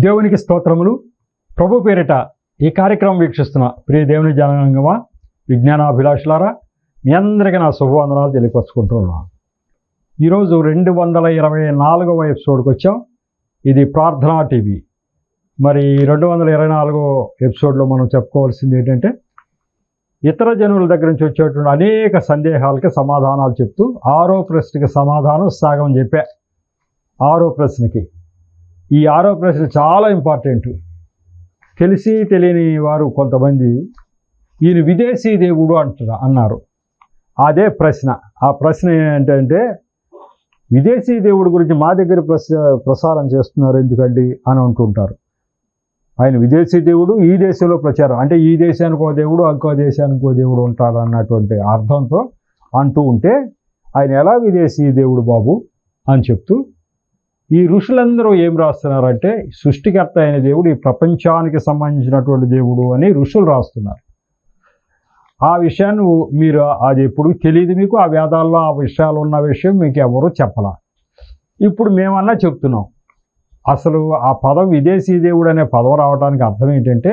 దేవునికి స్తోత్రములు. ప్రభు పేరిట ఈ కార్యక్రమం వీక్షిస్తున్న ప్రియ దేవుని జనాంగమా, విజ్ఞానాభిలాషులారా, మీ అందరికీ నా శుభవందనాలు తెలియపరుచుకుంటున్నాను. ఈరోజు 224వ ఎపిసోడ్కి వచ్చాం. ఇది ప్రార్థనా టీవీ. మరి 224వ ఎపిసోడ్లో మనం చెప్పుకోవాల్సింది ఏంటంటే, ఇతర జనుల దగ్గర నుంచి వచ్చేటువంటి అనేక సందేహాలకి సమాధానాలు చెప్తూ 6వ ప్రశ్నకి సమాధానం సగం చెప్పా. 6వ ప్రశ్నకి ఈ 6వ ప్రశ్న చాలా ఇంపార్టెంట్. తెలిసి తెలియని వారు కొంతమంది ఈయన విదేశీ దేవుడు అన్నారు. అదే ప్రశ్న. ఆ ప్రశ్న ఏంటంటే, విదేశీ దేవుడి గురించి మా దగ్గర ప్రసారం చేస్తున్నారు ఎందుకండి అని అంటుంటారు. ఆయన విదేశీ దేవుడు, ఈ దేశంలో ప్రచారం అంటే ఈ దేశానికి ఒక దేవుడు, ఇంకో దేశానికి ఒక దేవుడు ఉంటారు అన్నటువంటి అర్థంతో అంటూ ఉంటే, ఆయన ఎలా విదేశీ దేవుడు బాబు అని చెప్తూ, ఈ ఋషులందరూ ఏం రాస్తున్నారంటే, సృష్టికర్త అయిన దేవుడు ఈ ప్రపంచానికి సంబంధించినటువంటి దేవుడు అని ఋషులు రాస్తున్నారు. ఆ విషయాన్ని మీరు అది ఎప్పుడు తెలియదు మీకు. ఆ వేదాల్లో ఆ విషయాలు ఉన్న విషయం మీకు ఎవరూ చెప్పలా. ఇప్పుడు మేమన్నా చెప్తున్నాం. అసలు ఆ పదం విదేశీ దేవుడు అనే పదం రావడానికి అర్థం ఏంటంటే,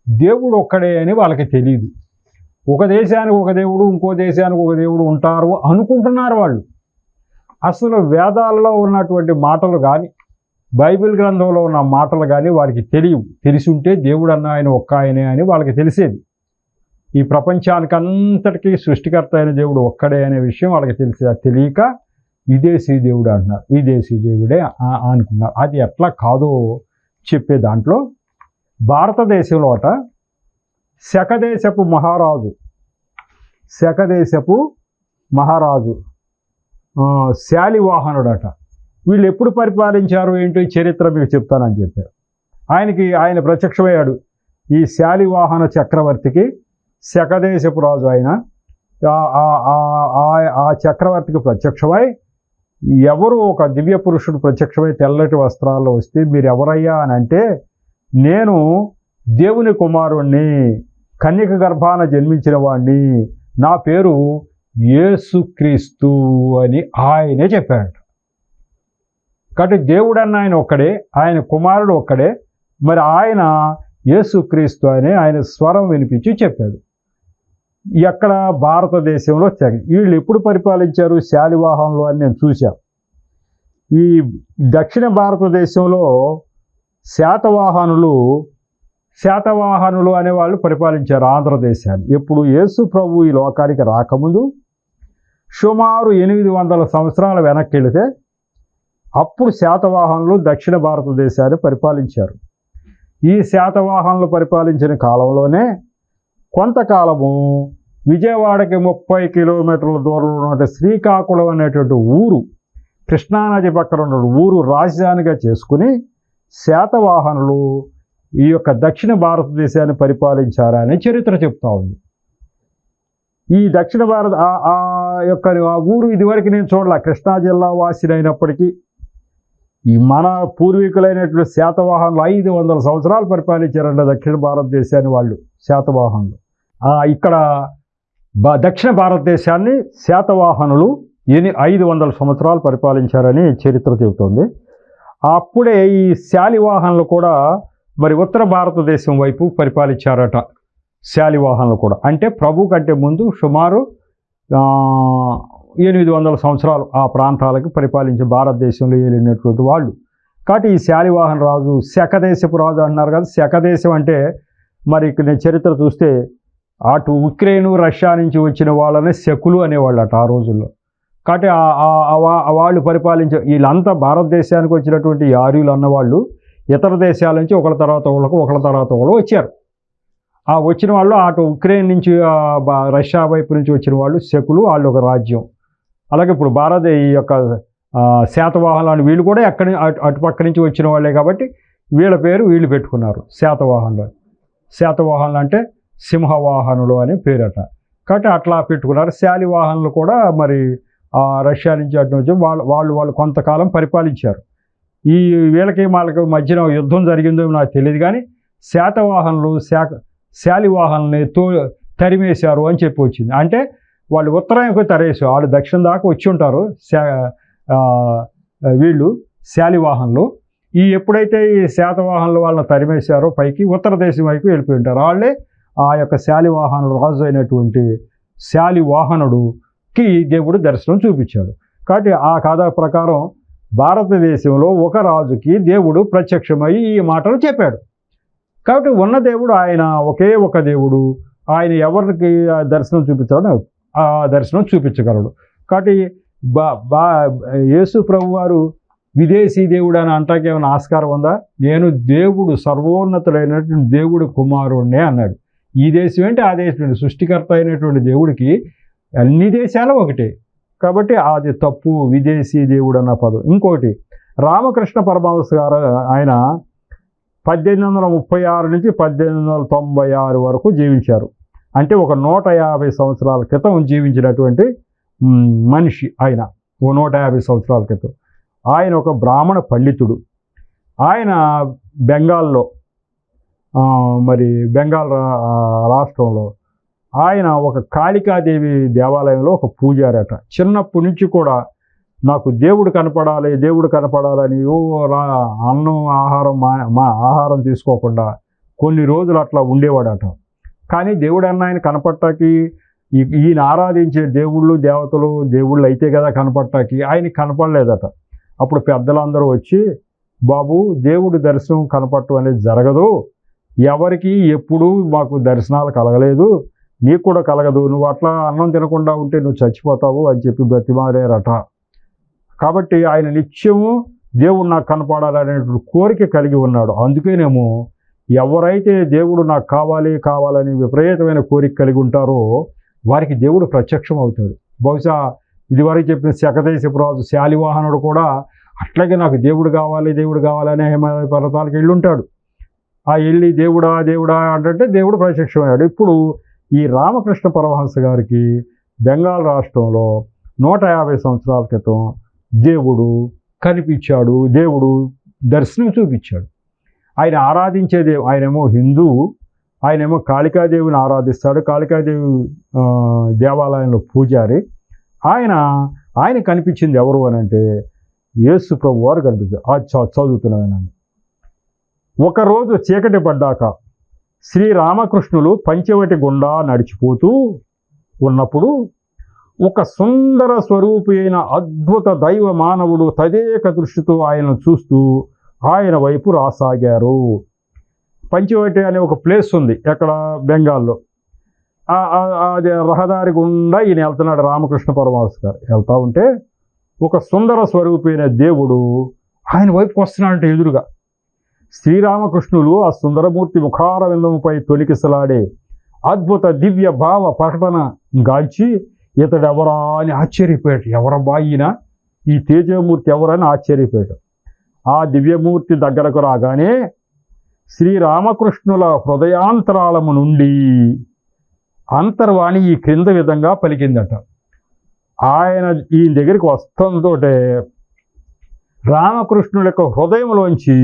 దేవుడు ఒక్కడే అని వాళ్ళకి తెలియదు. ఒక దేశానికి ఒక దేవుడు, ఇంకో దేశానికి ఒక దేవుడు ఉంటారు అనుకుంటున్నారు వాళ్ళు. అసలు వేదాల్లో ఉన్నటువంటి మాటలు కానీ, బైబిల్ గ్రంథంలో ఉన్న మాటలు కానీ వారికి తెలియవు. తెలిసి ఉంటే దేవుడు అన్న ఆయన ఒక్క ఆయనే అని వాళ్ళకి తెలిసేది. ఈ ప్రపంచానికి అంతటికీ సృష్టికర్త అయిన దేవుడు ఒక్కడే అనే విషయం వాళ్ళకి తెలిసేది. తెలియక విదేశీ దేవుడు అంటున్నారు. విదేశీ దేవుడే అనుకున్నారు. అది ఎట్లా కాదో చెప్పే దాంట్లో, భారతదేశంలో శకదేశపు మహారాజు శాలివాహనుడట. వీళ్ళు ఎప్పుడు పరిపాలించారు ఏంటో చరిత్ర మీకు చెప్తానని చెప్పారు. ఆయన ప్రత్యక్షమయ్యాడు. ఈ శాలివాహన చక్రవర్తికి శకదేశపు రాజు ఆయన ఆ చక్రవర్తికి ప్రత్యక్షమై, ఎవరు ఒక దివ్య పురుషుడు ప్రత్యక్షమై తెల్లటి వస్త్రాల్లో వస్తే, మీరు ఎవరయ్యా అని అంటే, నేను దేవుని కుమారుణ్ణి, కన్యక గర్భాన జన్మించిన వాణ్ణి, నా పేరు యేసుక్రీస్తు అని ఆయనే చెప్పాడు. కాబట్టి దేవుడన్న ఆయన ఒక్కడే, ఆయన కుమారుడు ఒక్కడే. మరి ఆయన యేసుక్రీస్తు అని ఆయన స్వరం వినిపించి చెప్పాడు. ఎక్కడ? భారతదేశంలో. వీళ్ళు ఎప్పుడు పరిపాలించారు శాలివాహనంలో అని నేను చూశాను. ఈ దక్షిణ భారతదేశంలో శాతవాహనులు అనేవాళ్ళు పరిపాలించారు ఆంధ్రదేశాన్ని. ఎప్పుడు? యేసు ప్రభు ఈ లోకానికి రాకముందు సుమారు 800 సంవత్సరాల వెనక్కి వెళితే అప్పుడు శాతవాహనులు దక్షిణ భారతదేశాన్ని పరిపాలించారు. ఈ శాతవాహనులు పరిపాలించిన కాలంలోనే కొంతకాలము విజయవాడకి 30 కిలోమీటర్ల దూరంలో ఉన్న శ్రీకాకుళం అనేటువంటి ఊరు, కృష్ణానది పక్కన ఉన్న ఊరు రాజధానిగా చేసుకుని శాతవాహనులు ఈ యొక్క దక్షిణ భారతదేశాన్ని పరిపాలించారని చరిత్ర చెప్తా ఉంది. ఈ దక్షిణ భారత ఆ ఊరు ఇదివరకు నేను చూడాల. కృష్ణా జిల్లా వాసినైనప్పటికీ ఈ మన పూర్వీకులైనటువంటి శాతవాహనులు 500 సంవత్సరాలు పరిపాలించారంట దక్షిణ భారతదేశాన్ని వాళ్ళు, శాతవాహనులు. ఇక్కడ దక్షిణ భారతదేశాన్ని శాతవాహనులు 500 సంవత్సరాలు పరిపాలించారని చరిత్ర చెబుతోంది. అప్పుడే ఈ శాలివాహనులు కూడా మరి ఉత్తర భారతదేశం వైపు పరిపాలించారట. శాలివాహనులు కూడా అంటే ప్రభు కంటే ముందు సుమారు 800 సంవత్సరాలు ఆ ప్రాంతాలకు పరిపాలించి భారతదేశంలో వెళ్ళినటువంటి వాళ్ళు. కాబట్టి ఈ శాలివాహన రాజు శకదేశపు రాజు అంటున్నారు కదా. శకదేశం అంటే మరి ఇక్కడ నేను చరిత్ర చూస్తే అటు ఉక్రెయిన్, రష్యా నుంచి వచ్చిన వాళ్ళని శకులు అనేవాళ్ళు అట ఆ రోజుల్లో. కాబట్టి వాళ్ళు పరిపాలించే వీళ్ళంతా భారతదేశానికి వచ్చినటువంటి ఆర్యులు అన్నవాళ్ళు ఇతర దేశాల నుంచి ఒకళ్ళ తర్వాత ఒకళ్ళు వచ్చారు. ఆ వచ్చిన వాళ్ళు అటు ఉక్రెయిన్ నుంచి రష్యా వైపు నుంచి వచ్చిన వాళ్ళు శకులు, వాళ్ళు ఒక రాజ్యం. అలాగే ఇప్పుడు ఈ యొక్క శాతవాహనులు వీళ్ళు కూడా అటుపక్క నుంచి వచ్చిన వాళ్ళే కాబట్టి వీళ్ళ పేరు వీళ్ళు పెట్టుకున్నారు శాతవాహనులు. శాతవాహనులు అంటే సింహవాహనులు అనే పేరట. కాబట్టి అట్లా పెట్టుకున్నారు. శాలివాహనులు కూడా మరి రష్యా నుంచి అటు వచ్చి వాళ్ళు కొంతకాలం పరిపాలించారు. ఈ వీళ్ళకి వాళ్ళకి మధ్యన యుద్ధం జరిగిందో నాకు తెలియదు, కానీ శాతవాహనులు శాలివాహనుల్ని తరిమేశారు అని చెప్పి వచ్చింది. అంటే వాళ్ళు ఉత్తరానికి తరేసారు, వాళ్ళు దక్షిణం దాకా వచ్చి ఉంటారు వీళ్ళు శాలివాహనులు. ఈ ఎప్పుడైతే ఈ శాతవాహనులు వాళ్ళని తరిమేశారో పైకి ఉత్తర దేశం వైపు వెళ్ళిపోయి ఉంటారు. వాళ్ళే ఆ యొక్క శాలివాహనుడు రాజు అయినటువంటి శాలివాహనుడుకి దేవుడు దర్శనం చూపించాడు. కాబట్టి ఆ కథ ప్రకారం భారతదేశంలో ఒక రాజుకి దేవుడు ప్రత్యక్షమై ఈ మాటలు చెప్పాడు. కాబట్టి ఉన్న దేవుడు ఆయన ఒకే ఒక దేవుడు. ఆయన ఎవరికి దర్శనం చూపించాడో ఆ దర్శనం చూపించగలడు. కాబట్టి యేసు ప్రభు వారు విదేశీ దేవుడు అని అంటానికి ఏమైనా ఆస్కారం ఉందా? నేను దేవుడు సర్వోన్నతుడైనటువంటి దేవుడు కుమారుణ్ణే అన్నాడు. ఈ దేశం ఏంటి ఆ దేశం ఏంటి? సృష్టికర్త అయినటువంటి దేవుడికి అన్ని దేశాలు ఒకటే. కాబట్టి అది తప్పు, విదేశీ దేవుడు అన్న పదం. ఇంకోటి, రామకృష్ణ పరమహంస గారు ఆయన 1836 నుంచి 1896 వరకు జీవించారు. అంటే ఒక 150 సంవత్సరాల క్రితం జీవించినటువంటి మనిషి ఆయన. 150 సంవత్సరాల క్రితం ఆయన ఒక బ్రాహ్మణ పండితుడు. ఆయన బెంగాల్లో బెంగాల్ రాష్ట్రంలో ఆయన ఒక కాళికాదేవి దేవాలయంలో ఒక పూజారట. చిన్నప్పటి నుంచి కూడా నాకు దేవుడు కనపడాలని అన్నం ఆహారం తీసుకోకుండా కొన్ని రోజులు అట్లా ఉండేవాడట. కానీ దేవుడు అన్న ఆయన కనపడటానికి, ఈయన ఆరాధించే దేవుళ్ళు అయితే కదా కనపడటానికి, ఆయన కనపడలేదట. అప్పుడు పెద్దలందరూ వచ్చి, బాబు దేవుడు దర్శనం కనపడటం అనేది జరగదు, ఎవరికి ఎప్పుడూ మాకు దర్శనాలు కలగలేదు, నీకు కూడా కలగదు, నువ్వు అట్లా అన్నం తినకుండా ఉంటే నువ్వు చచ్చిపోతావు అని చెప్పి బ్రతిమారారట. కాబట్టి ఆయన నిత్యము దేవుడు నాకు కనపడాలనేటువంటి కోరిక కలిగి ఉన్నాడు. అందుకేనేమో ఎవరైతే దేవుడు నాకు కావాలని విపరీతమైన కోరిక కలిగి ఉంటారో వారికి దేవుడు ప్రత్యక్షం అవుతాడు. బహుశా ఇదివరకు చెప్పిన శకదేశపు రాజు శాలివాహనుడు కూడా అట్లాగే నాకు దేవుడు కావాలని హిమాలయ పర్వతాలకు వెళ్ళి ఉంటాడు. ఆ వెళ్ళి దేవుడా అంటే దేవుడు ప్రత్యక్షమయ్యాడు. ఇప్పుడు ఈ రామకృష్ణ పరమహంస గారికి బెంగాల్ రాష్ట్రంలో 150 సంవత్సరాల క్రితం దేవుడు కనిపించాడు. దేవుడు దర్శనం చూపించాడు. ఆయన ఆరాధించే ఆయనేమో హిందూ, ఆయనేమో కాళికాదేవిని ఆరాధిస్తాడు. కాళికాదేవి దేవాలయంలో పూజారి. ఆయన కనిపించింది ఎవరు అని అంటే యేసు ప్రభు వారు కనిపించారు. చదువుతున్నానండి. ఒకరోజు చీకటి పడ్డాక శ్రీరామకృష్ణులు పంచవటి గుండా నడిచిపోతూ ఉన్నప్పుడు ఒక సుందర స్వరూపి అయిన అద్భుత దైవ మానవుడు తదేక దృష్టితో ఆయనను చూస్తూ ఆయన వైపు రాసాగారు. పంచవటి అనే ఒక ప్లేస్ ఉంది ఎక్కడ బెంగాల్లో. అది రహదారి గుండా ఈయన వెళ్తున్నాడు. రామకృష్ణ పరమహంస గారు వెళ్తూ ఉంటే ఒక సుందర స్వరూపి అయిన దేవుడు ఆయన వైపుకి వస్తున్నాడంటే ఎదురుగా. శ్రీరామకృష్ణులు ఆ సుందరమూర్తి ముఖార విందముపై తొలికిసలాడే అద్భుత దివ్య భావ ప్రకటన గాల్చి ఇతడెవరా అని ఆశ్చర్యపోయాడు. ఎవరబ్బా ఈయన, ఈ తేజమూర్తి ఎవరని ఆశ్చర్యపోయాడు. ఆ దివ్యమూర్తి దగ్గరకు రాగానే శ్రీరామకృష్ణుల హృదయాంతరాళము నుండి అంతర్వాణి ఈ క్రింద విధంగా పలికిందట. ఆయన ఈయన దగ్గరికి వస్తుందోటే రామకృష్ణుల యొక్క హృదయంలోంచి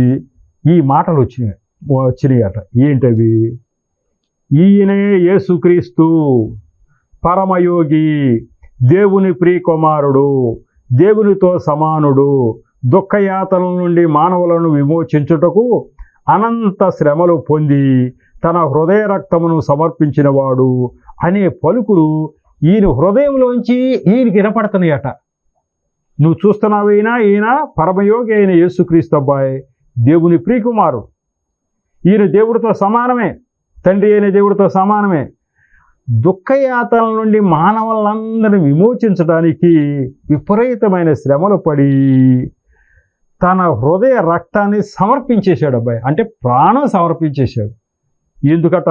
ఈ మాటలు వచ్చినాయట. ఏంటవి? ఈయనే యేసుక్రీస్తు, పరమయోగి, దేవుని ప్రియకుమారుడు, దేవునితో సమానుడు, దుఃఖయాతనల నుండి మానవులను విమోచించుటకు అనంత శ్రమలు పొంది తన హృదయ రక్తమును సమర్పించినవాడు అనే పలుకులు ఈయన హృదయంలోంచి ఈయనకి వినపడుతున్నాయట. నువ్వు చూస్తున్నావు, ఈయన పరమయోగి అయిన యేసుక్రీస్తు అబ్బాయి, దేవుని ప్రియకుమారుడు. ఈయన దేవుడితో సమానమే, తండ్రి అయిన దేవుడితో సమానమే. దుఃఖయాతనల నుండి మానవులందరినీ విమోచించడానికి విపరీతమైన శ్రమలు పడి తన హృదయ రక్తాన్ని సమర్పించేశాడు అబ్బాయి. అంటే ప్రాణం సమర్పించేశాడు. ఎందుకట?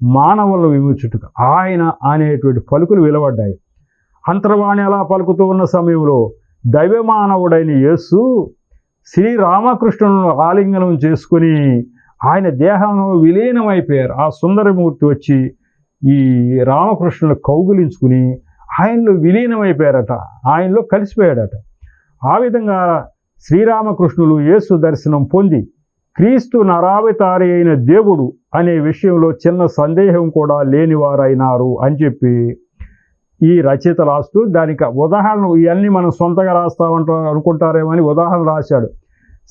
మానవులను విమోచించుటకు. ఆయన అనేటువంటి పలుకులు వెలువడ్డాయి. అంతర్వాణి అలా పలుకుతూ ఉన్న సమయంలో దైవమానవుడైన యేసు శ్రీరామకృష్ణులను ఆలింగనం చేసుకుని ఆయన దేహంలో విలీనమైపోయారు. ఆ సుందరమూర్తి వచ్చి ఈ రామకృష్ణులను కౌగులించుకుని ఆయనలో విలీనమైపోయారట, ఆయనలో కలిసిపోయాడట. ఆ విధంగా శ్రీరామకృష్ణులు యేసు దర్శనం పొంది క్రీస్తు నరావతారి అయిన దేవుడు అనే విషయంలో చిన్న సందేహం కూడా లేనివారైనారు అని చెప్పి ఈ రచయిత రాస్తూ దానికి ఉదాహరణ, ఇవన్నీ మనం సొంతగా రాస్తామంటా అనుకుంటారేమని ఉదాహరణ రాశాడు.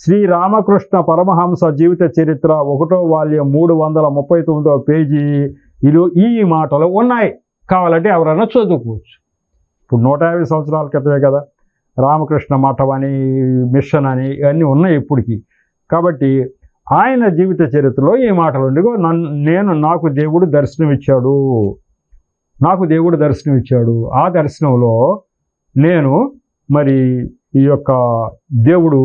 శ్రీరామకృష్ణ పరమహంస జీవిత చరిత్ర 1వ వాల్యం 339వ పేజీ ఈ మాటలు ఉన్నాయి. కావాలంటే ఎవరైనా చదువుకోవచ్చు. ఇప్పుడు 150 సంవత్సరాల క్రితమే కదా రామకృష్ణ మఠం అని, మిషన్ అని ఇవన్నీ ఉన్నాయి ఇప్పటికి. కాబట్టి ఆయన జీవిత చరిత్రలో ఈ మాటలు ఉండిగో నాకు దేవుడు దర్శనమిచ్చాడు. ఆ దర్శనంలో నేను మరి ఈ యొక్క దేవుడు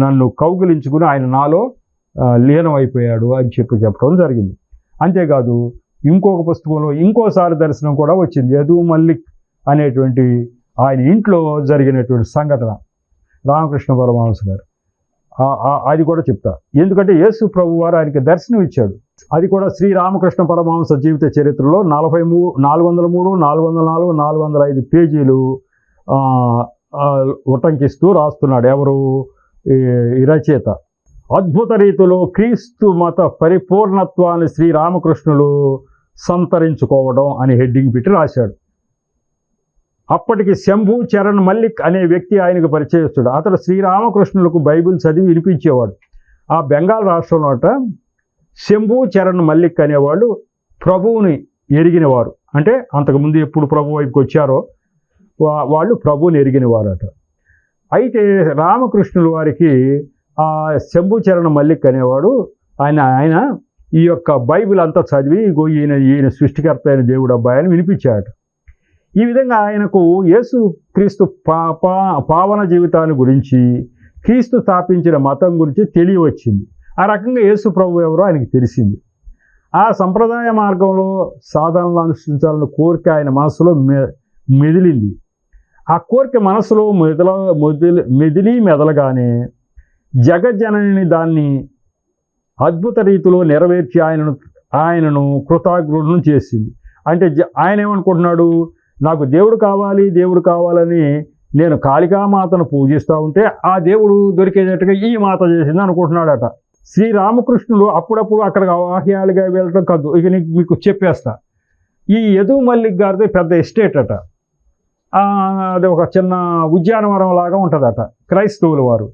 నన్ను కౌగిలించుకుని ఆయన నాలో లీనమైపోయాడు అని చెప్పడం జరిగింది. అంతేకాదు ఇంకొక పుస్తకంలో ఇంకోసారి దర్శనం కూడా వచ్చింది. యదు మల్లిక్ అనేటువంటి ఆయన ఇంట్లో జరిగినటువంటి సంఘటన రామకృష్ణ పరమహంస గారు. అది కూడా చెప్తా. ఎందుకంటే యేసు ప్రభు వారు ఆయనకి దర్శనం ఇచ్చాడు. అది కూడా శ్రీ రామకృష్ణ పరమహంస జీవిత చరిత్రలో 403, 404, 405 పేజీలు ఉటంకిస్తూ రాస్తున్నాడు. ఎవరు? ఈ రచయిత. అద్భుత రీతిలో క్రీస్తు మత పరిపూర్ణత్వాన్ని శ్రీరామకృష్ణులు సంతరించుకోవడం అని హెడ్డింగ్ పెట్టి రాశాడు. అప్పటికి శంభు చరణ్ మల్లిక్ అనే వ్యక్తి ఆయనకు పరిచయస్తుడు. అతడు శ్రీరామకృష్ణులకు బైబిల్ చదివి వినిపించేవాడు. ఆ బెంగాల్ రాష్ట్రంలోట శంభు చరణ్ మల్లిక్ అనేవాళ్ళు ప్రభువుని ఎరిగినవారు. అంటే అంతకుముందు ఎప్పుడు ప్రభు వైపుకి వచ్చారో వాళ్ళు ప్రభువుని ఎరిగినవారట. అయితే రామకృష్ణుల వారికి ఆ శంభు చరణ్ మల్లిక్ అనేవాడు ఆయన ఈ యొక్క బైబిల్ అంతా చదివి ఈయన సృష్టికర్త అయిన దేవుడు అబ్బాయి అని వినిపించాడు. ఈ విధంగా ఆయనకు యేసు క్రీస్తు పావన జీవితాన్ని గురించి, క్రీస్తు స్థాపించిన మతం గురించి తెలియవచ్చింది. ఆ రకంగా యేసు ప్రభు ఎవరో ఆయనకి తెలిసింది. ఆ సంప్రదాయ మార్గంలో సాధనలు అనుసరించాలని కోరిక ఆయన మనసులో మెదిలింది. ఆ కోరిక మనసులో మెదలగానే జగజ్జనని దాన్ని అద్భుత రీతిలో నెరవేర్చి ఆయనను కృతజ్ఞులను చేసింది. అంటే ఆయన ఏమనుకుంటున్నాడు? నాకు దేవుడు కావాలని నేను కాళికామాతను పూజిస్తూ ఉంటే ఆ దేవుడు దొరికేటట్టుగా ఈ మాత చేసింది అనుకుంటున్నాడట. శ్రీరామకృష్ణుడు అప్పుడప్పుడు అక్కడ వాహ్యాలుగా వెళ్ళడం కాదు. ఇక మీకు చెప్పేస్తా. ఈ యదు మల్లిక్ గారిది పెద్ద ఎస్టేట్ అట. అది ఒక చిన్న ఉద్యానవనం లాగా ఉంటుందట. క్రైస్తవుల వారు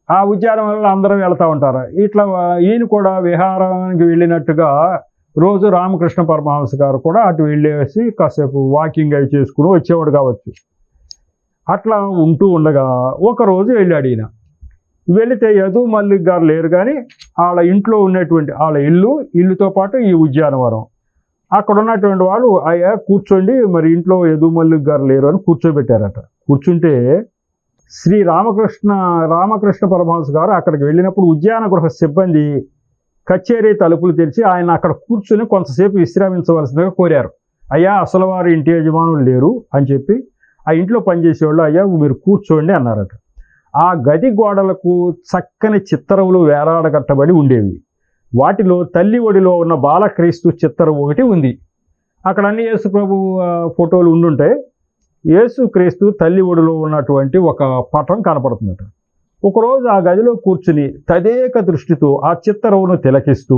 ఆ ఉద్యానవనంలో అందరూ వెళ్తూ ఉంటారు. ఇట్లా ఈయన కూడా విహారానికి వెళ్ళినట్టుగా రోజు రామకృష్ణ పరమహంస గారు కూడా అటు వెళ్ళేసి కాసేపు వాకింగ్ అవి చేసుకుని వచ్చేవాడు కావచ్చు. అట్లా ఉంటూ ఉండగా ఒకరోజు వెళ్ళాడు ఈయన. వెళితే యదు మల్లిక్ గారు లేరు, కానీ వాళ్ళ ఇంట్లో ఉన్నటువంటి వాళ్ళ ఇల్లుతో పాటు ఈ ఉద్యానవనం, అక్కడ ఉన్నటువంటి వాళ్ళు అయ్యా కూర్చోండి, మరి ఇంట్లో యదు మల్లిక్ గారు లేరు అని కూర్చోబెట్టారట. కూర్చుంటే రామకృష్ణ పరమహంస గారు అక్కడికి వెళ్ళినప్పుడు ఉద్యాన గృహ సిబ్బంది కచేరీ తలుపులు తెరిచి ఆయన అక్కడ కూర్చుని కొంతసేపు విశ్రమించవలసిందిగా కోరారు. అయ్యా అసలు వారి ఇంటి యజమానులు లేరు అని చెప్పి ఆ ఇంట్లో పనిచేసేవాళ్ళు అయ్యా మీరు కూర్చోండి అన్నారట. ఆ గది గోడలకు చక్కని చిత్తరువులు వేలాడగట్టబడి ఉండేవి. వాటిలో తల్లి ఒడిలో ఉన్న బాలక్రీస్తు చిత్తరు ఒకటి ఉంది. అక్కడ అన్ని యేసు ప్రభు ఫోటోలు ఉండుంటాయి. యేసుక్రీస్తు తల్లి ఒడిలో ఉన్నటువంటి ఒక పటం కనపడుతుందట. ఒకరోజు ఆ గదిలో కూర్చుని తదేక దృష్టితో ఆ చిత్తరువును తిలకిస్తూ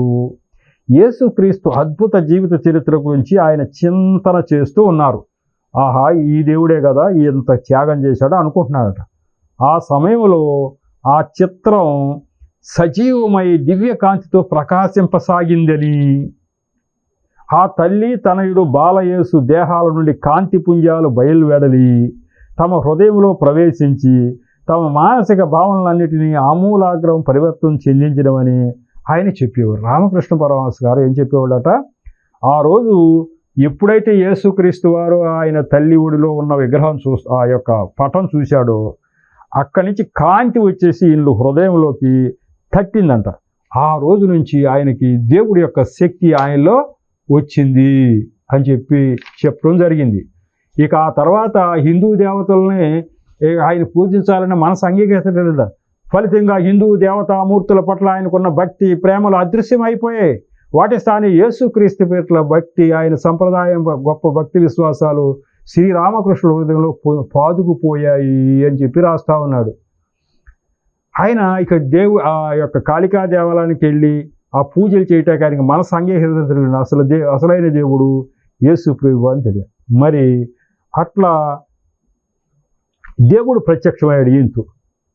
యేసుక్రీస్తు అద్భుత జీవిత చరిత్ర గురించి ఆయన చింతన చేస్తూ ఉన్నారు. ఆహా, ఈ దేవుడే కదా ఇంత త్యాగం చేశాడో అనుకుంటున్నారట. ఆ సమయంలో ఆ చిత్రం సజీవమై దివ్యకాంతితో ప్రకాశింపసాగిందని, ఆ తల్లి తనయుడు బాలయేసు దేహాల నుండి కాంతి పుంజాలు బయలువెడలి తమ హృదయంలో ప్రవేశించి తమ మానసిక భావనలన్నిటినీ ఆమూలాగ్రం పరివర్తన చెందించడమని ఆయన చెప్పేవారు. రామకృష్ణ పరమహంస గారు ఏం చెప్పేవాళ్ళట, ఆ రోజు ఎప్పుడైతే యేసుక్రీస్తు వారు ఆయన తల్లి ఒడిలో ఉన్న విగ్రహం ఆ యొక్క పటం చూశాడో అక్కడి నుంచి కాంతి వచ్చేసి ఇల్లు హృదయంలోకి తట్టిందంట. ఆ రోజు నుంచి ఆయనకి దేవుడి యొక్క శక్తి ఆయనలో వచ్చింది అని చెప్పడం జరిగింది. ఇక ఆ తర్వాత హిందూ దేవతల్ని ఆయన పూజించాలని మనసు అంగీకరించలేదు. ఫలితంగా హిందూ దేవతామూర్తుల పట్ల ఆయనకున్న భక్తి ప్రేమలు అదృశ్యం అయిపోయాయి. వాటి స్థాని యేసుక్రీస్తు పట్ల భక్తి, ఆయన సంప్రదాయం గొప్ప భక్తి విశ్వాసాలు శ్రీరామకృష్ణుల హృదయంలో పాదుకుపోయాయి అని చెప్పి రాస్తా ఉన్నాడు. ఆయన ఇక ఆ యొక్క కాళికా దేవాలయానికి వెళ్ళి ఆ పూజలు చేయటానికి ఆయనకి మనసు అంగీకరించలేదు. అసలైన దేవుడు యేసు ప్రభు అని తెలియదు. మరి అట్లా దేవుడు ప్రత్యక్షమయ్యాడు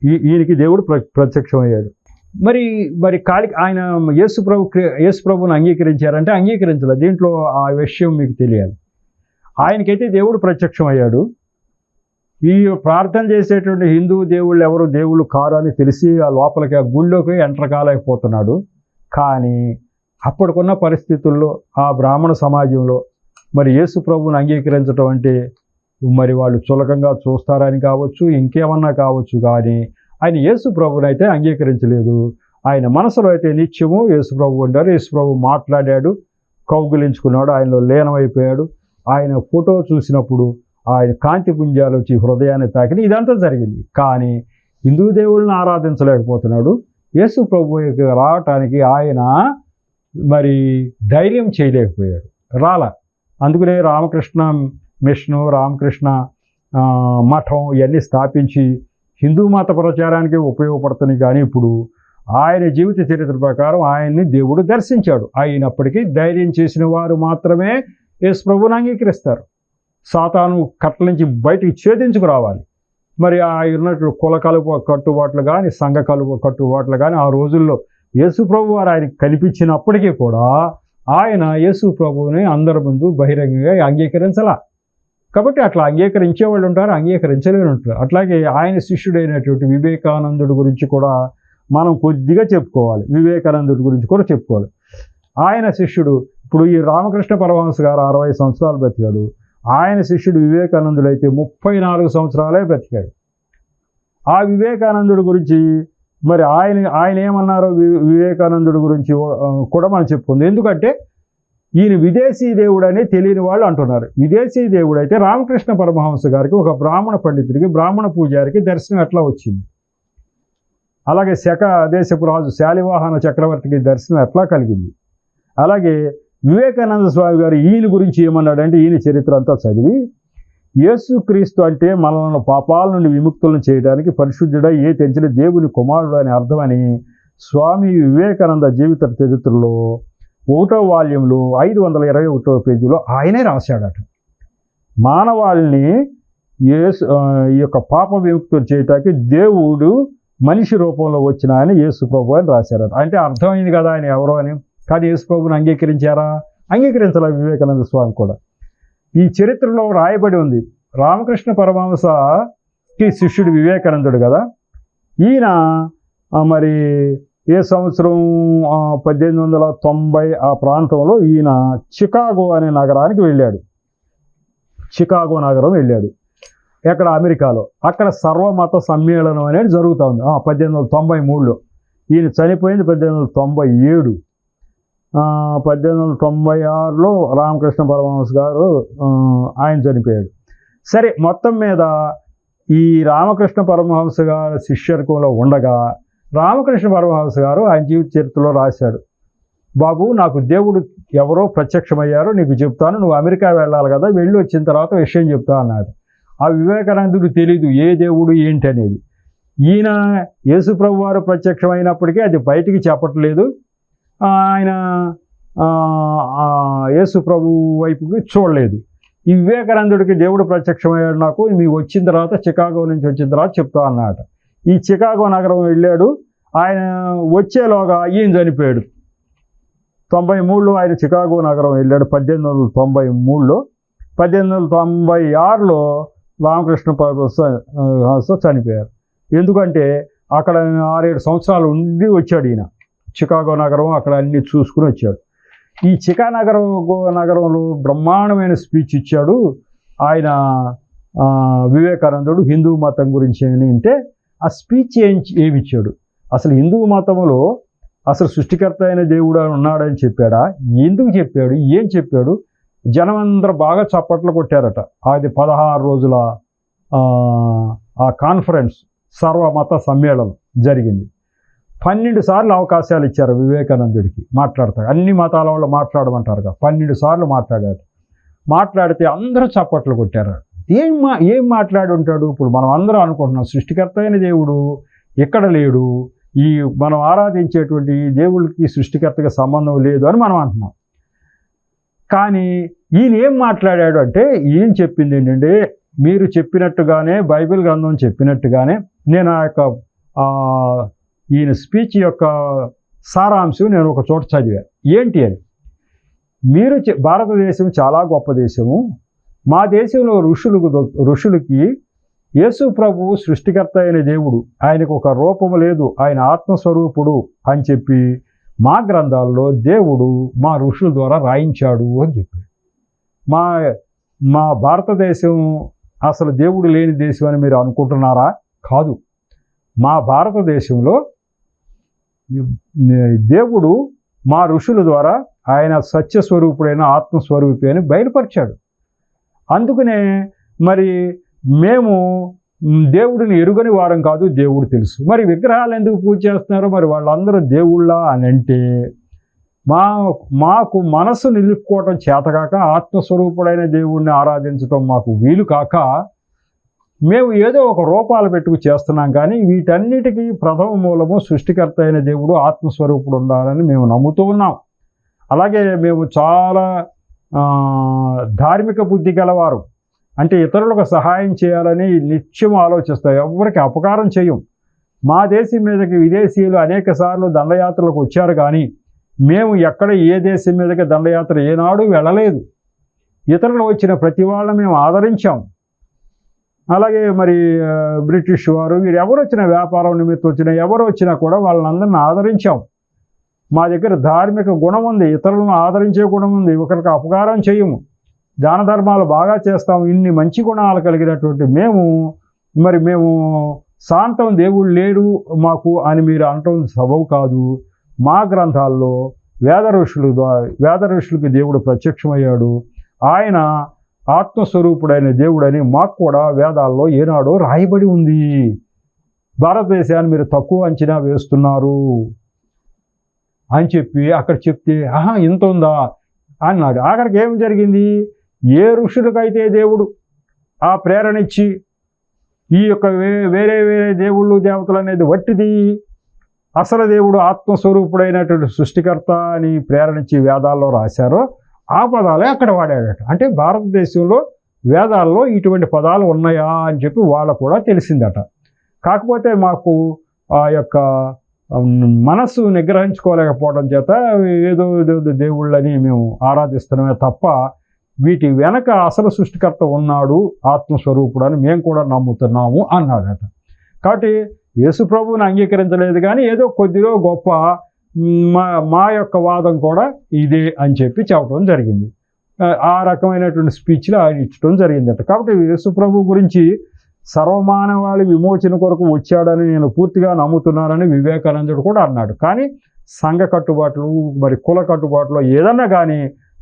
ఈయనకి దేవుడు ప్రత్యక్షమయ్యాడు. మరి మరి ఆయన యేసు ప్రభుని అంగీకరించారంటే అంగీకరించలేదు. దీంట్లో ఆ విషయం మీకు తెలియాలి. ఆయనకైతే దేవుడు ప్రత్యక్షమయ్యాడు. ఈ ప్రార్థన చేసేటువంటి హిందూ దేవుళ్ళు ఎవరు దేవుళ్ళు కారు అని తెలిసి ఆ లోపలికి ఆ గుళ్ళోకి ఎంటర్ కాలేకపోతున్నాడు. కానీ అప్పటికున్న పరిస్థితుల్లో ఆ బ్రాహ్మణ సమాజంలో మరి యేసు ప్రభువుని అంగీకరించడం అంటే మరి వాళ్ళు చులకంగా చూస్తారని కావచ్చు, ఇంకేమన్నా కావచ్చు. కానీ ఆయన యేసు ప్రభువుని అయితే అంగీకరించలేదు. ఆయన మనసులో అయితే నిత్యము యేసు ప్రభు ఉండారు. యేసు ప్రభు మాట్లాడాడు, కౌగులించుకున్నాడు, ఆయనలో లీనమైపోయాడు. ఆయన ఫోటో చూసినప్పుడు ఆయన కాంతి పుంజాలు వచ్చి హృదయాన్ని తాకిన ఇదంతా జరిగింది. కానీ హిందూ దేవుళ్ళని ఆరాధించలేకపోతున్నాడు. యేసు ప్రభు రావటానికి ఆయన మరి ధైర్యం చేయలేకపోయాడు, రాల. అందుకనే రామకృష్ణ మిషను, రామకృష్ణ మఠం ఇవన్నీ స్థాపించి హిందూ మత ప్రచారానికి ఉపయోగపడుతుంది. కానీ ఇప్పుడు ఆయన జీవిత చరిత్ర ప్రకారం ఆయన్ని దేవుడు దర్శించాడు. అయినప్పటికీ ధైర్యం చేసిన వారు మాత్రమే యేసు ప్రభువుని అంగీకరిస్తారు. సాతాను కట్టల నుంచి బయటికి ఛేదించుకురావాలి. మరి ఆయన ఉన్నట్టు కుల కట్టుబాట్లు కానీ, సంఘ కట్టుబాట్లు కానీ ఆ రోజుల్లో యేసు ప్రభు వారు ఆయనకి కనిపించినప్పటికీ కూడా ఆయన యేసు ప్రభువుని అందరి ముందు బహిరంగంగా అంగీకరించాల. కాబట్టి అట్లా అంగీకరించే వాళ్ళు ఉంటారు, అంగీకరించలేని ఉంటారు. అట్లాగే ఆయన శిష్యుడైనటువంటి వివేకానందుడి గురించి కూడా మనం కొద్దిగా చెప్పుకోవాలి. వివేకానందుడి గురించి కూడా చెప్పుకోవాలి. ఆయన శిష్యుడు ఇప్పుడు ఈ రామకృష్ణ పరమహంస గారు 60 సంవత్సరాలు బ్రతికాడు. ఆయన శిష్యుడు వివేకానందుడు అయితే 34 సంవత్సరాలే బ్రతికాడు. ఆ వివేకానందుడి గురించి మరి ఆయన ఏమన్నారో వివేకానందుడి గురించి కూడా మనం చెప్పుకుంది. ఎందుకంటే ఈయన విదేశీ దేవుడు అని తెలియని వాళ్ళు అంటున్నారు. విదేశీ దేవుడు అయితే రామకృష్ణ పరమహంస గారికి, ఒక బ్రాహ్మణ పండితుడికి, బ్రాహ్మణ పూజారికి దర్శనం ఎట్లా వచ్చింది? అలాగే దేశపు రాజు శాలివాహన చక్రవర్తికి దర్శనం ఎట్లా కలిగింది? అలాగే వివేకానంద స్వామి గారు ఈయన గురించి ఏమన్నాడంటే, ఈయన చరిత్ర అంతా చదివి యేసుక్రీస్తు అంటే మనల్ని పాపాల నుండి విముక్తులను చేయడానికి పరిశుద్ధుడై తెంచిన దేవుని కుమారుడు అని అర్థమని స్వామి వివేకానంద జీవిత చరిత్రలో 1వ వాల్యంలో 521వ పేజీలో ఆయనే రాశాడట. మానవాళిని ఈ యొక్క పాప విముక్తులు చేయటానికి దేవుడు మనిషి రూపంలో వచ్చిన ఆయన యేసు ప్రభు అని రాశారట. అంటే అర్థమైంది కదా ఆయన ఎవరో అని. కానీ యేసు ప్రభుని అంగీకరించారా? అంగీకరించాల వివేకానంద స్వామి కూడా. ఈ చరిత్రలో రాయబడి ఉంది. రామకృష్ణ పరమహంసకి శిష్యుడు వివేకానందుడు కదా. ఈయన మరి ఏ సంవత్సరం 1890 ఆ ప్రాంతంలో ఈయన చికాగో అనే నగరానికి వెళ్ళాడు. చికాగో నగరం వెళ్ళాడు. ఎక్కడ? అమెరికాలో. అక్కడ సర్వమత సమ్మేళనం అనేది జరుగుతుంది 1893లో. ఈయన చనిపోయింది 1897. 1896లో రామకృష్ణ పరమహంస గారు ఆయన చనిపోయాడు. సరే, మొత్తం మీద ఈ రామకృష్ణ పరమహంస గారు శిష్యర్కంలో ఉండగా రామకృష్ణ పరమహంస గారు ఆయన జీవిత చరిత్రలో రాశాడు, బాబు నాకు దేవుడు ఎవరో ప్రత్యక్షమయ్యారో నీకు చెప్తాను, నువ్వు అమెరికా వెళ్ళాలి కదా, వెళ్ళి వచ్చిన తర్వాత విషయం చెప్తా అన్నాడు. ఆ వివేకానందుడు తెలీదు ఏ దేవుడు ఏంటి అనేది. ఈయన యేసుప్రభు వారు ప్రత్యక్షమైనప్పటికీ అది బయటికి చెప్పట్లేదు. ఆయన యేసు ప్రభు వైపుకి చూడలేదు. ఈ వివేకానందుడికి దేవుడు ప్రత్యక్షమయ్యాడు, నాకు మీకు వచ్చిన తర్వాత, చికాగో నుంచి వచ్చిన తర్వాత చెప్తా అన్నమాట. ఈ చికాగో నగరం వెళ్ళాడు. ఆయన వచ్చేలోగా ఈయన చనిపోయాడు. 93లో ఆయన చికాగో నగరం వెళ్ళాడు. 1893లో. 1896లో రామకృష్ణ పరమహంస చనిపోయారు. ఎందుకంటే అక్కడ 6-7 సంవత్సరాలు ఉండి వచ్చాడు ఈయన. చికాగో నగరం అక్కడ అన్ని చూసుకుని వచ్చాడు. ఈ నగరంలో బ్రహ్మాండమైన స్పీచ్ ఇచ్చాడు ఆయన వివేకానందుడు హిందూ మతం గురించి. అంటే ఆ స్పీచ్ ఏమి ఇచ్చాడు? అసలు హిందూ మతంలో అసలు సృష్టికర్త అయిన దేవుడు ఉన్నాడని చెప్పాడా? ఎందుకు చెప్పాడు? ఏం చెప్పాడు? జనమందరూ బాగా చప్పట్లు కొట్టారట. అది 16 రోజుల ఆ కాన్ఫరెన్స్, సర్వమత సమ్మేళనం జరిగింది. 12 సార్లు అవకాశాలు ఇచ్చారు వివేకానందుడికి మాట్లాడతాడు. అన్ని మతాల వాళ్ళు మాట్లాడమంటారు కదా, 12 సార్లు మాట్లాడాడు. మాట్లాడితే అందరూ చప్పట్లు కొట్టారు. ఏం మాట్లాడి ఉంటాడు? ఇప్పుడు మనం అందరం అనుకుంటున్నాం సృష్టికర్త అయిన దేవుడు ఎక్కడ లేడు, ఈ మనం ఆరాధించేటువంటి దేవుడికి సృష్టికర్తగా సంబంధం లేదు అని మనం అంటున్నాం. కానీ ఈయన ఏం మాట్లాడాడు అంటే, ఈయన చెప్పింది ఏంటంటే, మీరు చెప్పినట్టుగానే బైబిల్ గ్రంథం చెప్పినట్టుగానే నేను ఆ యొక్క ఈయన స్పీచ్ యొక్క సారాంశం నేను ఒక చోట చదివాను. ఏంటి అని, మీరు భారతదేశం చాలా గొప్ప దేశము, మా దేశంలో ఋషులకి యేసు ప్రభువు సృష్టికర్త అయిన దేవుడు, ఆయనకు ఒక రూపము లేదు, ఆయన ఆత్మస్వరూపుడు అని చెప్పి మా గ్రంథాల్లో దేవుడు మా ఋషుల ద్వారా రాయించాడు అని చెప్పి, మా భారతదేశం అసలు దేవుడు లేని దేశం అని మీరు అనుకుంటున్నారా? కాదు. మా భారతదేశంలో దేవుడు మా ఋషుల ద్వారా ఆయన సత్యస్వరూపుడైన ఆత్మస్వరూపి అని బయలుపరిచాడు. అందుకనే మరి మేము దేవుడిని ఎరుగని వారం కాదు, దేవుడు తెలుసు. మరి విగ్రహాలు ఎందుకు పూజ చేస్తున్నారో, మరి వాళ్ళందరూ దేవుళ్ళ అని అంటే మాకు మనసు నిలుపుకోవటం చేతకాక, ఆత్మస్వరూపుడైన దేవుడిని ఆరాధించటం మాకు వీలు కాక, మేము ఏదో ఒక రూపాలు పెట్టుకు చేస్తున్నాం. కానీ వీటన్నిటికీ ప్రథమ మూలము సృష్టికర్త అయిన దేవుడు ఆత్మస్వరూపుడు ఉండాలని మేము నమ్ముతూ ఉన్నాం. అలాగే మేము చాలా ధార్మిక బుద్ధి గలవారు, అంటే ఇతరులకు సహాయం చేయాలని నిత్యం ఆలోచిస్తాం, ఎవరికి అపకారం చేయం. మా దేశం మీదకి విదేశీయులు అనేక సార్లు దండయాత్రలకు వచ్చారు, కానీ మేము ఎక్కడ ఏ దేశం మీదకి దండయాత్ర ఏనాడు వెళ్ళలేదు. ఇతరులు వచ్చిన ప్రతి వాళ్ళని మేము ఆదరించాం. అలాగే మరి బ్రిటిష్ వారు వీరు ఎవరు వచ్చినా, వ్యాపారం నిమిత్తం వచ్చినా ఎవరు వచ్చినా కూడా వాళ్ళందరిని ఆదరించాం. మా దగ్గర ధార్మిక గుణం ఉంది, ఇతరులను ఆదరించే గుణం ఉంది, ఒకరికి అపకారం చేయము, దాన ధర్మాలు బాగా చేస్తాం. ఇన్ని మంచి గుణాలు కలిగినటువంటి మేము శాంతం దేవుడు లేడు మాకు అని మీరు అనటం సబబు కాదు. మా గ్రంథాల్లో వేద ఋషులకి దేవుడు ప్రత్యక్షమయ్యాడు, ఆయన ఆత్మస్వరూపుడైన దేవుడని మాకు కూడా వేదాల్లో ఏనాడో రాయబడి ఉంది. భారతదేశాన్ని మీరు తక్కువ అంచనా వేస్తున్నారు అని చెప్పి అక్కడ చెప్తే, ఇంత ఉందా అన్నాడు. ఆఖరికి ఏం జరిగింది, ఏ ఋషులకైతే దేవుడు ఆ ప్రేరణ ఇచ్చి ఈ యొక్క వేరే దేవుళ్ళు దేవతలు అనేది వట్టిది, అసలు దేవుడు ఆత్మస్వరూపుడైనటువంటి సృష్టికర్త అని ప్రేరణించి వేదాల్లో రాశారో ఆ పదాలే అక్కడ వాడాడట. అంటే భారతదేశంలో వేదాల్లో ఇటువంటి పదాలు ఉన్నాయా అని చెప్పి వాళ్ళకు కూడా తెలిసిందట. కాకపోతే మాకు ఆ యొక్క మనస్సు నిగ్రహించుకోలేకపోవడం చేత ఏదో దేవుళ్ళని మేము ఆరాధిస్తున్నామే తప్ప, వీటి వెనక అసలు సృష్టికర్త ఉన్నాడు, ఆత్మస్వరూపుడు అని మేము కూడా నమ్ముతున్నాము అన్నాడట. కాబట్టి యేసు ప్రభువుని అంగీకరించలేదు, కానీ ఏదో కొద్దిలో గొప్ప మా యొక్క వాదం కూడా ఇదే అని చెప్పి చెప్పడం జరిగింది. ఆ రకమైనటువంటి స్పీచ్లు ఆయన ఇచ్చడం జరిగిందట. కాబట్టి యేసు ప్రభు గురించి సర్వమానవాళి విమోచన కొరకు వచ్చాడని నేను పూర్తిగా నమ్ముతున్నానని వివేకానందుడు కూడా అన్నాడు. కానీ సంఘ కట్టుబాట్లు మరి కుల కట్టుబాట్లు ఏదన్నా కానీ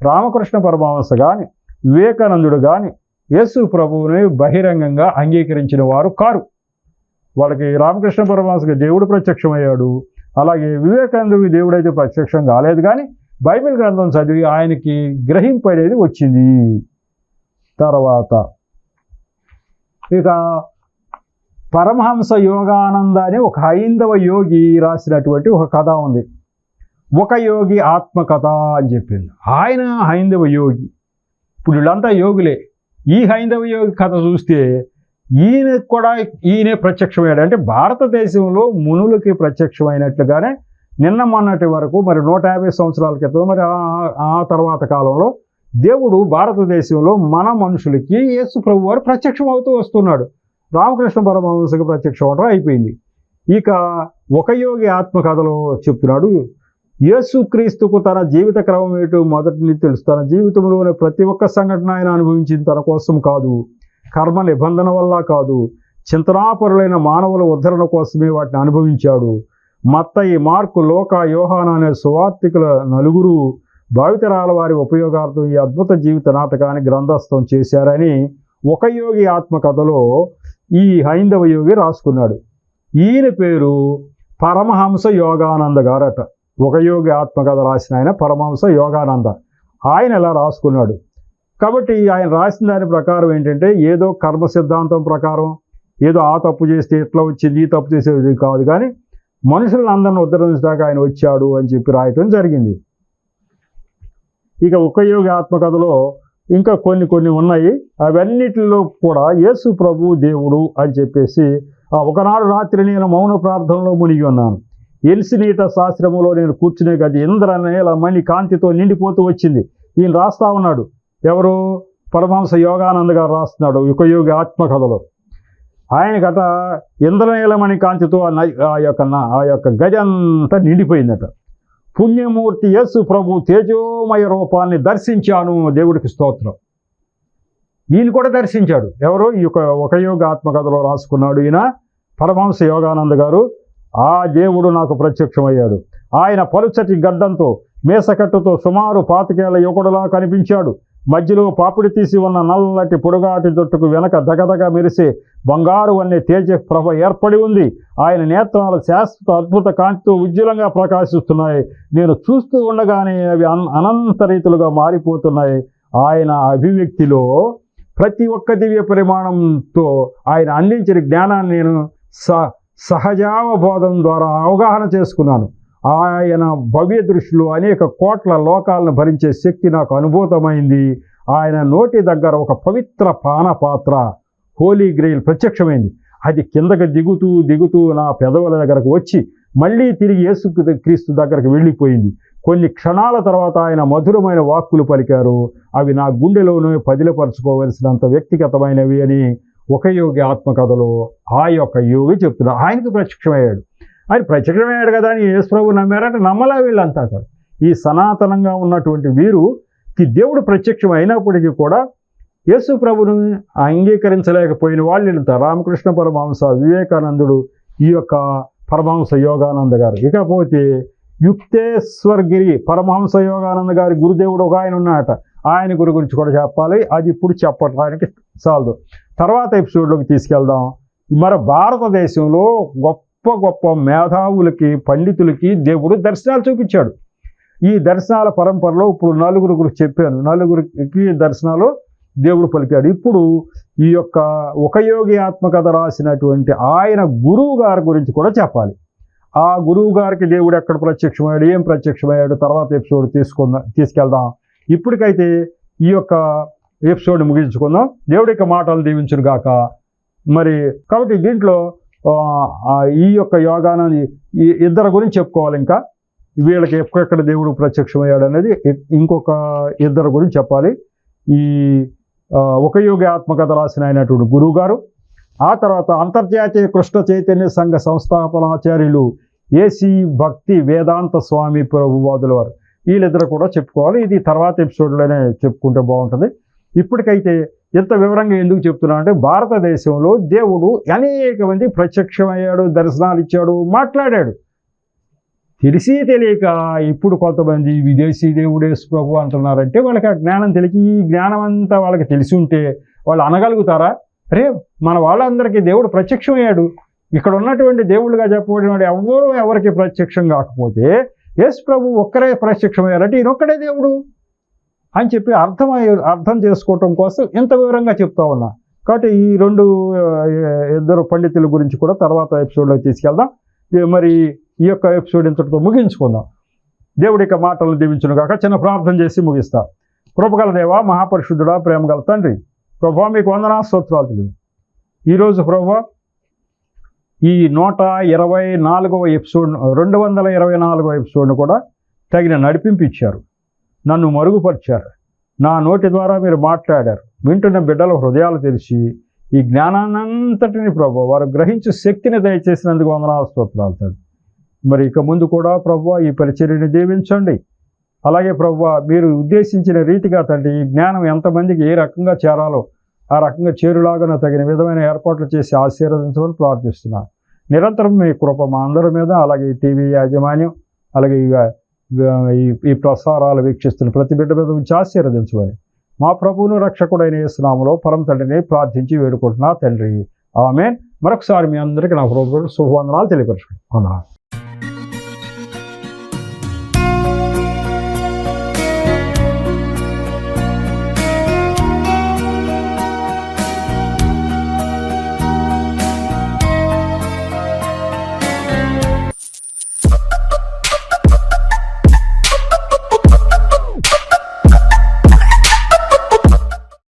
రామకృష్ణ పరమహంస కానీ వివేకానందుడు కానీ యేసు ప్రభువుని బహిరంగంగా అంగీకరించిన వారు కారు. వాళ్ళకి రామకృష్ణ పరమహంసకి దేవుడు ప్రత్యక్షమయ్యాడు, అలాగే వివేకానందుడికి దేవుడైతే ప్రత్యక్షం కాలేదు, కానీ బైబిల్ గ్రంథం చదివి ఆయనకి గ్రహింపు అనేది వచ్చింది. తర్వాత ఇక పరమహంస యోగానంద అనే ఒక హైందవ యోగి రాసినటువంటి ఒక కథ ఉంది. ఒక యోగి ఆత్మకథ అని చెప్పింది. ఆయన హైందవ యోగి. ఇప్పుడు వీళ్ళంతా యోగులే. ఈ హైందవ యోగి కథ చూస్తే ఈయనే ప్రత్యక్షమయ్యాడు. అంటే భారతదేశంలో మునులకి ప్రత్యక్షమైనట్లుగానే నిన్న మొన్నటి వరకు మరి 150 సంవత్సరాల క్రితం మరి ఆ తర్వాత కాలంలో దేవుడు భారతదేశంలో మన మనుషులకి యేసు ప్రభు వారు ప్రత్యక్షం అవుతూ వస్తున్నాడు. రామకృష్ణ పరమహంసకి ప్రత్యక్షం అవడం అయిపోయింది. ఇక ఒక యోగి ఆత్మకథలో చెప్తున్నాడు, యేసుక్రీస్తుకు తన జీవిత క్రమం ఏంటో మొదటి తెలుసు. తన జీవితంలోని ప్రతి ఒక్క సంఘటన ఆయన అనుభవించింది తన కోసం కాదు, కర్మ నిబంధన వల్ల కాదు, చింతనాపరులైన మానవుల ఉద్ధరణ కోసమే వాటిని అనుభవించాడు. మత్తయి, మార్కు, లోక, యోహాను అనే సువార్తికుల నలుగురు భావితరాల వారి ఉపయోగార్థం ఈ అద్భుత జీవిత నాటకాన్ని గ్రంథస్థం చేశారని ఒక యోగి ఆత్మకథలో ఈ హైందవ యోగి రాసుకున్నాడు. ఈయన పేరు పరమహంస యోగానంద గారట. ఒక యోగి ఆత్మకథ రాసిన ఆయన పరమహంస యోగానంద. ఆయన ఎలా రాసుకున్నాడు. కాబట్టి ఆయన రాసిన దాని ప్రకారం ఏంటంటే ఏదో కర్మ సిద్ధాంతం ప్రకారం ఏదో ఆ తప్పు చేస్తే ఎట్లా వచ్చింది, ఈ తప్పు చేసేది కాదు, కానీ మనుషులను అందరిని ఉద్ధరించడానికి ఆయన వచ్చాడు అని చెప్పి రాయటం జరిగింది. ఇక ఒక యోగి ఆత్మకథలో ఇంకా కొన్ని ఉన్నాయి. అవన్నిటిలో కూడా యేసు ప్రభు దేవుడు అని చెప్పేసి ఒకనాడు రాత్రి నేను మౌన ప్రార్థనలో మునిగి ఉన్నాను. ఎల్సినీట శాస్త్రములో నేను కూర్చునే గది ఇంద్రనేల మణి కాంతితో నిండిపోతూ వచ్చింది. ఈయన రాస్తా ఉన్నాడు. ఎవరు? పరమహంస యోగానంద గారు రాస్తున్నాడు యుగయోగి ఆత్మకథలో. ఆయన గట ఇంద్రనీలమణి కాంతితో ఆ యొక్క గది అంతా నిండిపోయిందట. పుణ్యమూర్తి యేసు ప్రభు తేజోమయ రూపాన్ని దర్శించాను. దేవుడికి స్తోత్రం. ఈయన కూడా దర్శించాడు. ఎవరు? ఈ యొక్క ఒక యోగ ఆత్మకథలో రాసుకున్నాడు ఈయన పరమహంస యోగానంద గారు. ఆ దేవుడు నాకు ప్రత్యక్షమయ్యాడు. ఆయన పలుచటి గడ్డంతో మేసకట్టుతో సుమారు 25 ఏళ్ల యువకుడులా కనిపించాడు. మధ్యలో పాపిడి తీసి ఉన్న నల్లటి పొడుగాటి జుట్టుకు వెనక దగదగ మెరిసే బంగారు అనే తేజ ప్రభ ఏర్పడి ఉంది. ఆయన నేత్రాలు శాశ్వత అద్భుత కాంతితో ఉజ్వలంగా ప్రకాశిస్తున్నాయి. నేను చూస్తూ ఉండగానే అవి అనంత రీతులుగా మారిపోతున్నాయి. ఆయన అభివ్యక్తిలో ప్రతి ఒక్క దివ్య పరిమాణంతో ఆయన అందించిన జ్ఞానాన్ని నేను సహజావబోధం ద్వారా అవగాహన చేసుకున్నాను. ఆయన భవ్య దృష్టిలో అనేక కోట్ల లోకాలను భరించే శక్తి నాకు అనుభూతమైంది. ఆయన నోటి దగ్గర ఒక పవిత్ర పానపాత్ర హోలీ గ్రెయిల్ ప్రత్యక్షమైంది. అది కిందకి దిగుతూ నా పెదవుల దగ్గరకు వచ్చి మళ్ళీ తిరిగి యేసుక్రీస్తు దగ్గరకు వెళ్ళిపోయింది. కొన్ని క్షణాల తర్వాత ఆయన మధురమైన వాక్కులు పలికారు. అవి నా గుండెలోనే పదిలపరచుకోవలసినంత వ్యక్తిగతమైనవి అని ఒక యోగి ఆత్మకథలో ఆ యొక్క యోగి చెప్తున్నారు. ఆయనకు ప్రత్యక్షమయ్యాడు. ఆయన ప్రత్యక్షమయ్యాడు కదా అని యేసు ప్రభు నమ్మారంటే నమ్మలా వీళ్ళంతా కాదు. ఈ సనాతనంగా ఉన్నటువంటి వీరుకి దేవుడు ప్రత్యక్షం అయినప్పటికీ కూడా యేసు ప్రభుని అంగీకరించలేకపోయిన వాళ్ళు ఇంత రామకృష్ణ పరమహంస, వివేకానందుడు, ఈ యొక్క పరమహంస యోగానంద గారు. ఇకపోతే యుక్తేశ్వర్గిరి పరమహంస యోగానంద గారి గురుదేవుడు ఒక ఆయన ఉన్నాడట. ఆయన గురించి కూడా చెప్పాలి. అది ఇప్పుడు చెప్పడానికి చాలదు. తర్వాత ఎపిసోడ్లోకి తీసుకెళ్దాం. మన భారతదేశంలో గొప్ప మేధావులకి, పండితులకి దేవుడు దర్శనాలు చూపించాడు. ఈ దర్శనాల పరంపరలో ఇప్పుడు నలుగురికి చెప్పాను. నలుగురికి దర్శనాలు దేవుడు పలికాడు. ఇప్పుడు ఈ యొక్క ఒక యోగి ఆత్మకథ రాసినటువంటి ఆయన గురువు గారి గురించి కూడా చెప్పాలి. ఆ గురువు గారికి దేవుడు ఎక్కడ ప్రత్యక్షమయ్యాడు, ఏం ప్రత్యక్షమయ్యాడు తర్వాత ఎపిసోడ్ తీసుకెళ్దాం. ఇప్పటికైతే ఈ యొక్క ఎపిసోడ్ ముగించుకుందాం. దేవుడి యొక్క మాటలు దీవించును గాక. మరి కాబట్టి దీంట్లో ఈ యొక్క యోగాన్ని ఇద్దరు గురించి చెప్పుకోవాలి. ఇంకా వీళ్ళకి ఎక్కడెక్కడ దేవుడు ప్రత్యక్షమయ్యాడు అనేది ఇంకొక ఇద్దరు గురించి చెప్పాలి. ఈ ఒక యోగి ఆత్మకథ రాసిన అయినటువంటి గురువు గారు, ఆ తర్వాత అంతర్జాతీయ కృష్ణ చైతన్య సంఘ సంస్థాపనాచార్యులు ఏసీ భక్తి వేదాంత స్వామి ప్రభువాదుల వారు, వీళ్ళిద్దరు కూడా చెప్పుకోవాలి. ఇది తర్వాత ఎపిసోడ్లోనే చెప్పుకుంటే బాగుంటుంది. ఇప్పటికైతే ఎంత వివరంగా ఎందుకు చెప్తున్నా అంటే భారతదేశంలో దేవుడు అనేక మంది ప్రత్యక్షమయ్యాడు, దర్శనాలు ఇచ్చాడు, మాట్లాడాడు. తెలిసి తెలియక ఇప్పుడు కొంతమంది విదేశీ దేవుడు యేసు ప్రభు అంటున్నారంటే వాళ్ళకి ఆ జ్ఞానం తెలియక, ఈ జ్ఞానం అంతా వాళ్ళకి తెలిసి ఉంటే వాళ్ళు అనగలుగుతారా? అరే మన వాళ్ళందరికీ దేవుడు ప్రత్యక్షమయ్యాడు, ఇక్కడ ఉన్నటువంటి దేవుళ్ళుగా చెప్పబడిన ఎవరికి ప్రత్యక్షం కాకపోతే యేసు ప్రభు ఒక్కరే ప్రత్యక్షమయ్యారంటే ఈయనొక్కడే దేవుడు అని చెప్పి అర్థం చేసుకోవటం కోసం ఇంత వివరంగా చెప్తా ఉన్నా. కాబట్టి ఈ ఇద్దరు పండితుల గురించి కూడా తర్వాత ఎపిసోడ్లో తీసుకెళ్దాం. మరి ఈ యొక్క ఎపిసోడ్ ఇంతటితో ముగించుకుందాం. దేవుడి యొక్క మాటలను దీవించును గాక. చిన్న ప్రార్థన చేసి ముగిస్తా. కృపగల దేవా, మహాపరిశుద్ధుడా, ప్రేమగల తండ్రి, ప్రభువా మీకు వందనా స్తోత్రాలు తెలియదు. ఈరోజు ప్రభువా ఈ 124వ ఎపిసోడ్ 224వ ఎపిసోడ్ను కూడా తగిన నడిపింపు ఇచ్చారు. నన్ను మరుగుపరిచారు. నా నోటి ద్వారా మీరు మాట్లాడారు. వింటున్న బిడ్డల హృదయాలు తెలిసి ఈ జ్ఞానాన్నంతటిని ప్రభువా వారు గ్రహించే శక్తిని దయచేసినందుకు వందనాలు స్తోత్రాలు తండ్రి. మరి ఇక ముందు కూడా ప్రభువా ఈ పరిచర్యని దీవించండి. అలాగే ప్రభువా మీరు ఉద్దేశించిన రీతిగా తండ్రి ఈ జ్ఞానం ఎంతమందికి ఏ రకంగా చేరాలో ఆ రకంగా చేరులాగా తగిన విధమైన ఏర్పాట్లు చేసి ఆశీర్వదించమని ప్రార్థిస్తున్నాను. నిరంతరం మీ కృప మా అందరి మీద, అలాగే ఈ టీవీ యాజమాన్యం, అలాగే ఈ ప్రసారాలు వీక్షిస్తున్న ప్రతి బిడ్డ మీద ఉంచి ఆశీర్వదించమని మా ప్రభువును రక్షకుడైన యేసు నామములో పరమ తండ్రిని ప్రార్థించి వేడుకుంటున్నా తండ్రి. ఆమేన్. మరొకసారి మీ అందరికీ నా హృదయపూర్వక శుభవందనాలు తెలియపరచుకుంటున్నాను.